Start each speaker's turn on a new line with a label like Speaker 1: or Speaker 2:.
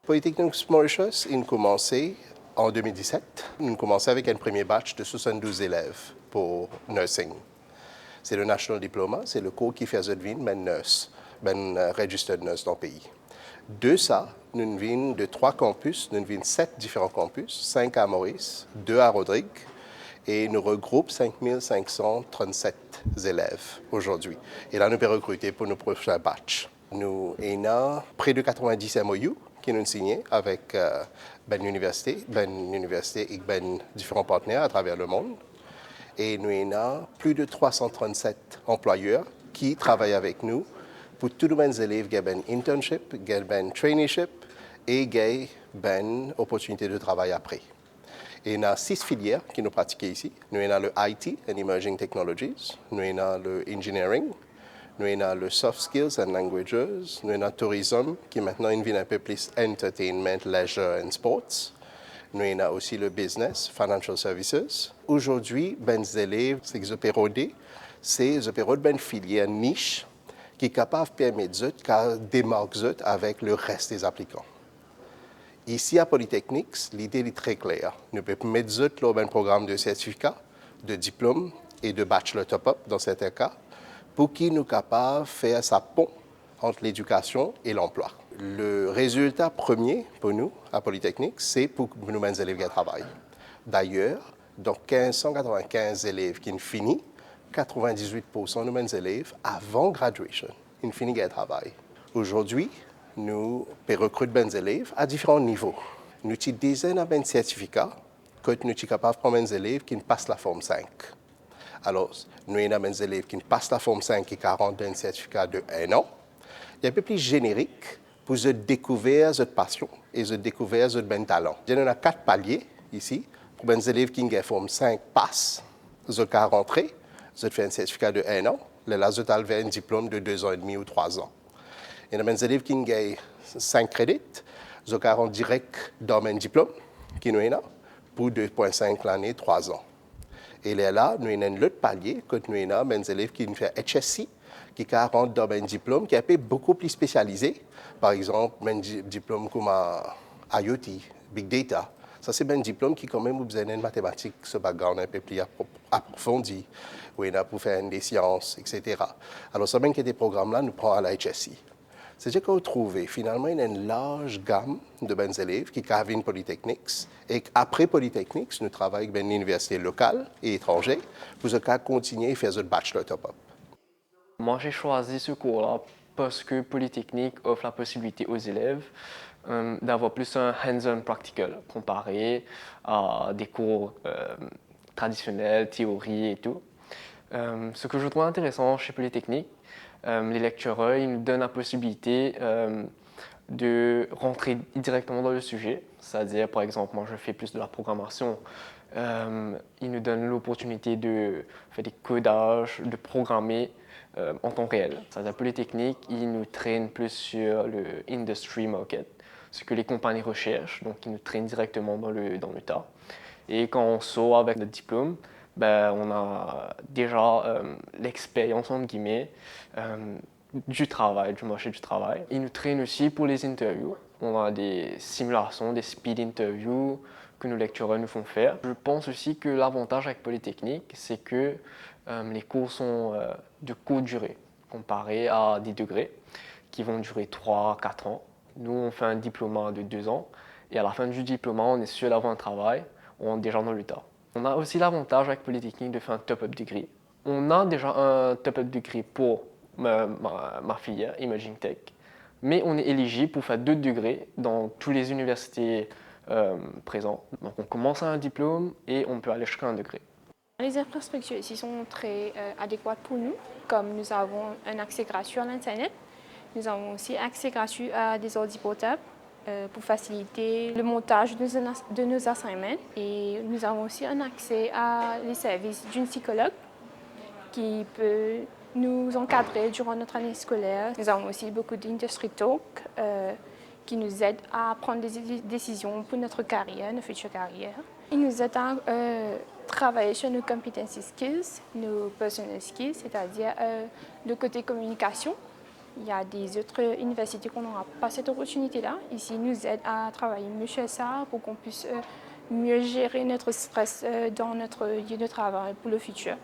Speaker 1: Polytechnique Mauritius, il a commencé en 2017. Nous avons commencé avec un premier batch de 72 élèves pour nursing. C'est le National Diploma, c'est le cours qui fait devine ben nurse, ben registered nurse dans le pays. De ça, nous venons de 3 campus, nous venons de 7 différents campus, 5 à Maurice, 2 à Rodrigue, et nous regroupons 5 537 élèves aujourd'hui. Et là, nous pouvons recruter pour nos prochains batchs. Nous avons près de 90 MOU qui nous ont signé avec l'université et différents partenaires à travers le monde. Et nous avons plus de 337 employeurs qui travaillent avec nous pour tous les élèves qui ont un internship, qui ont un traineeship et qui ont une opportunité de travail après. Et il y a 6 filières qui nous pratiquent ici. Nous avons le IT and Emerging Technologies, nous avons le Engineering, nous avons le Soft Skills and Languages, nous avons le Tourisme qui maintenant devient un peu plus Entertainment, Leisure and Sports. Nous avons aussi le Business, Financial Services. Aujourd'hui, les élèves, c'est une filière niche qui est capable de permettre de démarquer avec le reste des applicants. Ici, à Polytechnique, l'idée est très claire. Nous pouvons mettre un programme de certificat, de diplôme et de bachelor top-up dans certains cas, pour qu'ils nous capables de faire sa pont entre l'éducation et l'emploi. Le résultat premier pour nous, à Polytechnique, c'est pour nous les élèves qui travaillent. D'ailleurs, dans 195 élèves qui ont fini, 98% de nos élèves, avant graduation, ils finissent leur travail. Aujourd'hui, nous recrutons des élèves à différents niveaux. Nous avons des dizaines de certificats que nous sommes capables de prendre des élèves qui passent la forme 5. Alors, nous avons des élèves qui passent la forme 5 et qui rendent un certificat de 1 an. Il est un peu plus générique pour découvrir votre passion et découvrir votre talent. Il y a 4 paliers ici. Pour les élèves qui ont la forme 5 passent, vous avez rentré, vous avez un certificat de 1 an. Là, vous avez un diplôme de 2 ans et demi ou 3 ans. Il y a des élèves qui ont 5 crédits, ils ont direct dans un diplôme qui nous est là pour 2,5 l'année, 3 ans. Et là, nous avons un autre palier que nous avons des élèves qui ont fait HSC, qui rentrent dans un diplôme qui est beaucoup plus spécialisé. Par exemple, un diplôme comme IoT, Big Data. Ça, c'est un diplôme qui, quand même, vous avez une mathématique, ce background un peu plus approfondi, pour faire des sciences, etc. Alors, ça, des programmes-là, nous prenons à la HSC. C'est-à-dire qu'on trouve finalement une large gamme de bons élèves qui viennent Polytechnique. Et après Polytechnique, nous travaillons avec une université locale et étrangère pour continuer à faire notre bachelor top-up.
Speaker 2: Moi, j'ai choisi ce cours-là parce que Polytechnique offre la possibilité aux élèves d'avoir plus un hands-on practical comparé à des cours traditionnels, théorie et tout. Ce que je trouve intéressant chez Polytechnique, les lectureurs ils nous donnent la possibilité de rentrer directement dans le sujet. C'est-à-dire, par exemple, moi je fais plus de la programmation. Ils nous donnent l'opportunité de faire des codages, de programmer en temps réel. C'est-à-dire, Polytechnique, ils nous traînent plus sur le industry market, ce que les compagnies recherchent, donc ils nous traînent directement dans le tas. Et quand on sort avec notre diplôme, on a déjà l'expérience, entre guillemets, du travail, du marché du travail. Ils nous traînent aussi pour les interviews. On a des simulations, des speed interviews que nos lectureurs nous font faire. Je pense aussi que l'avantage avec Polytechnique, c'est que les cours sont de courte durée, comparé à des degrés qui vont durer 3-4 ans. Nous, on fait un diplôme de 2 ans, et à la fin du diplôme, on est sûr d'avoir un travail, on est déjà dans le tas. On a aussi l'avantage avec Polytechnique de faire un top-up degree. On a déjà un top-up degree pour ma filière, Emerging Tech, mais on est éligible pour faire 2 degrés dans toutes les universités présentes. Donc on commence à un diplôme et on peut aller jusqu'à un degré.
Speaker 3: Les infrastructures ici sont très adéquates pour nous, comme nous avons un accès gratuit à l'Internet. Nous avons aussi accès gratuit à des ordi portables pour faciliter le montage de nos assignments. Et nous avons aussi un accès à les services d'une psychologue qui peut nous encadrer durant notre année scolaire. Nous avons aussi beaucoup d'industry talk qui nous aident à prendre des décisions pour notre carrière, notre future carrière. Ils nous aident à travailler sur nos competency skills, nos personal skills, c'est-à-dire le côté communication, Il y a des autres universités qu'on n'aura pas cette opportunité-là. Ici, nous aide à travailler mieux chez ça pour qu'on puisse mieux gérer notre stress dans notre lieu de travail pour le futur.